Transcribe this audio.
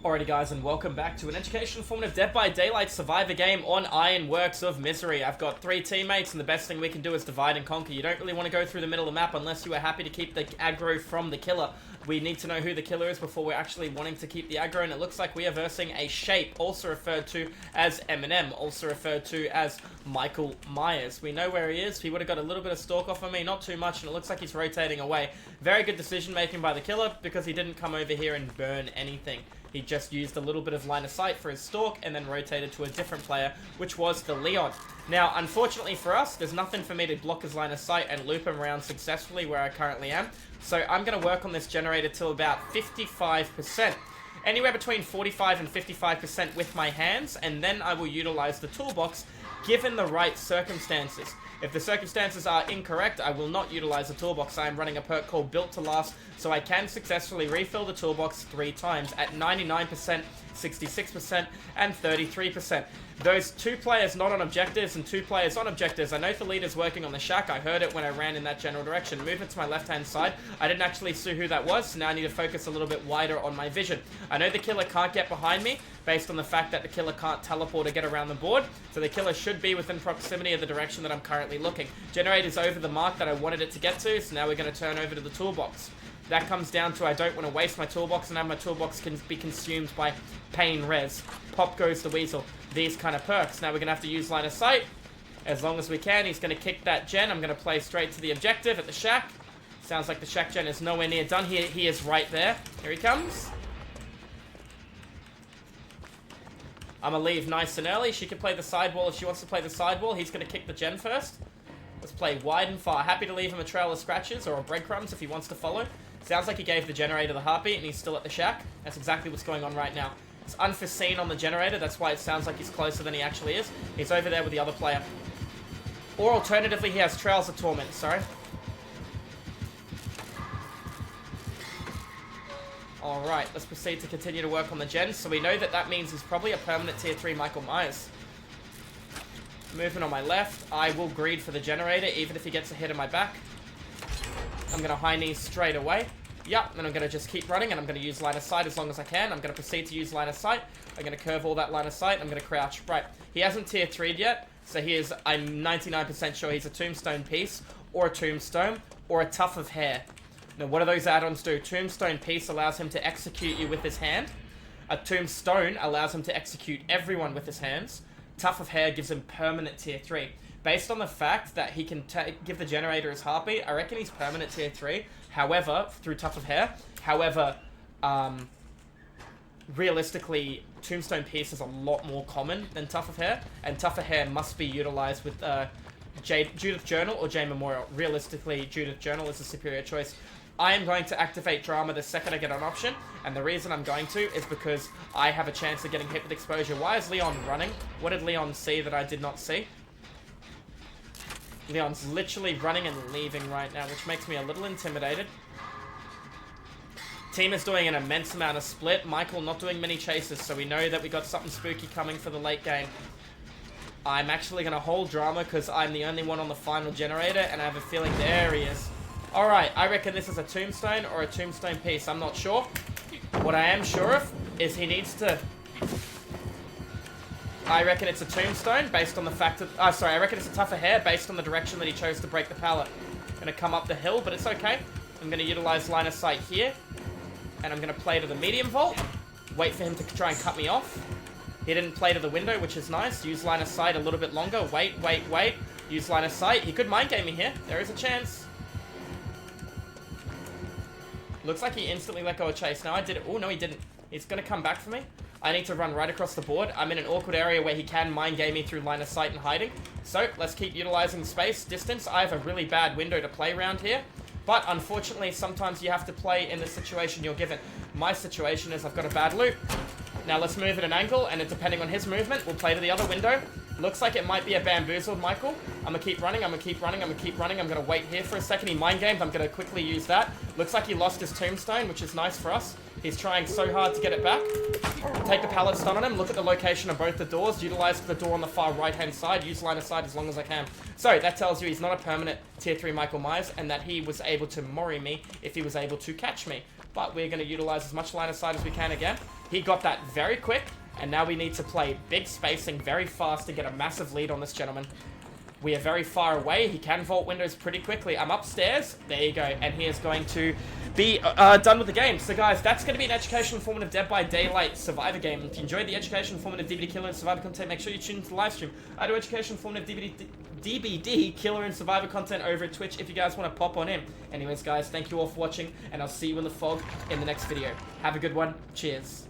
Alrighty guys, and welcome back to an educational informative Dead by Daylight survivor game on Ironworks of Misery. I've got 3 teammates and the best thing we can do is divide and conquer. You don't really want to go through the middle of the map unless you are happy to keep the aggro from the killer. We need to know who the killer is before we're actually wanting to keep the aggro, and it looks like we are versing a shape, also referred to as Eminem, also referred to as Michael Myers. We know where he is. He would have got a little bit of stalk off of me, not too much, and it looks like he's rotating away. Very good decision making by the killer because he didn't come over here and burn anything. He just used a little bit of line of sight for his stalk and then rotated to a different player, which was the Leon. Now, unfortunately for us, there's nothing for me to block his line of sight and loop him around successfully where I currently am. So I'm going to work on this generator till about 55%. Anywhere between 45 and 55% with my hands, and then I will utilize the toolbox given the right circumstances. If the circumstances are incorrect, I will not utilize the toolbox. I am running a perk called Built to Last, so I can successfully refill the toolbox 3 times at 99%, 66%, and 33%. Those 2 players not on objectives and 2 players on objectives. I know the leader's working on the shack. I heard it when I ran in that general direction. Movement to my left-hand side. I didn't actually see who that was, so now I need to focus a little bit wider on my vision. I know the killer can't get behind me, based on the fact that the killer can't teleport or get around the board, so the killer should be within proximity of the direction that I'm currently looking. Generator's over the mark that I wanted it to get to, so now we're going to turn over to the toolbox. That comes down to I don't want to waste my toolbox and have my toolbox can be consumed by pain res. Pop goes the weasel. These kind of perks. Now we're going to have to use line of sight as long as we can. He's going to kick that gen. I'm going to play straight to the objective at the shack. Sounds like the shack gen is nowhere near done. He is right there. Here he comes. I'm going to leave nice and early. She can play the sidewall if she wants to play the sidewall. He's going to kick the gen first. Let's play wide and far. Happy to leave him a trail of scratches or a breadcrumbs if he wants to follow. Sounds like he gave the generator the heartbeat and he's still at the shack. That's exactly what's going on right now. It's unforeseen on the generator. That's why it sounds like he's closer than he actually is. He's over there with the other player. Or alternatively, he has Trails of Torment. Sorry. Alright, let's proceed to continue to work on the gens. So we know that that means he's probably a permanent tier 3 Michael Myers. Movement on my left. I will greed for the generator, even if he gets a hit in my back. I'm going to high knees straight away. Yep, and I'm going to just keep running, and I'm going to use line of sight as long as I can. I'm going to proceed to use line of sight. I'm going to curve all that line of sight. I'm going to crouch. Right, he hasn't tier 3'd yet, so he is, I'm 99% sure he's a tombstone piece, or a tombstone, or a tuft of hair. Now, what do those add-ons do? Tombstone piece allows him to execute you with his hand. A tombstone allows him to execute everyone with his hands. Tuft of hair gives him permanent tier 3. Based on the fact that he can give the generator his heartbeat, I reckon he's permanent tier 3. However, through Tuft of Hair. However, realistically, Tombstone Piece is a lot more common than Tuft of Hair. And Tuft of Hair must be utilized with Judith Journal or J Memorial. Realistically, Judith Journal is a superior choice. I am going to activate Drama the second I get an option. And the reason I'm going to is because I have a chance of getting hit with exposure. Why is Leon running? What did Leon see that I did not see? Leon's literally running and leaving right now, which makes me a little intimidated. Team is doing an immense amount of split. Michael not doing many chases, so we know that we got something spooky coming for the late game. I'm actually going to hold Drama because I'm the only one on the final generator, and I have a feeling there he is. Alright, I reckon this is a tombstone or a tombstone piece. I'm not sure. What I am sure of is he needs to... I reckon it's a tombstone based on the fact that... Oh, sorry, I reckon it's a Tuft of Hair based on the direction that he chose to break the pallet. I'm going to come up the hill, but it's okay. I'm going to utilize line of sight here. And I'm going to play to the medium vault. Wait for him to try and cut me off. He didn't play to the window, which is nice. Use line of sight a little bit longer. Wait. Use line of sight. He could mind game me here. There is a chance. Looks like he instantly let go of chase. Now I did it. Oh, no, he didn't. He's going to come back for me. I need to run right across the board. I'm in an awkward area where he can mind game me through line of sight and hiding. So, let's keep utilizing space, distance. I have a really bad window to play around here. But, unfortunately, sometimes you have to play in the situation you're given. My situation is I've got a bad loop. Now, let's move at an angle, and depending on his movement, we'll play to the other window. Looks like it might be a bamboozled Michael. I'm going to keep running, I'm going to wait here for a second. He mind gamed, I'm going to quickly use that. Looks like he lost his tombstone, which is nice for us. He's trying so hard to get it back. Take the pallet stun on him, look at the location of both the doors, utilize the door on the far right-hand side, use line of sight as long as I can. So, that tells you he's not a permanent tier 3 Michael Myers, and that he was able to mori me if he was able to catch me. but we're going to utilize as much line of sight as we can again. He got that very quick, and now we need to play big spacing very fast to get a massive lead on this gentleman. We are very far away. He can vault windows pretty quickly. I'm upstairs. There you go. And he is going to be done with the game. So, guys, that's going to be an educational, informative Dead by Daylight Survivor game. If you enjoyed the educational, informative DBD Killer and Survivor content, make sure you tune into the live stream. I do educational, informative DBD Killer and Survivor content over at Twitch if you guys want to pop on in. Anyways, guys, thank you all for watching, and I'll see you in the fog in the next video. Have a good one. Cheers.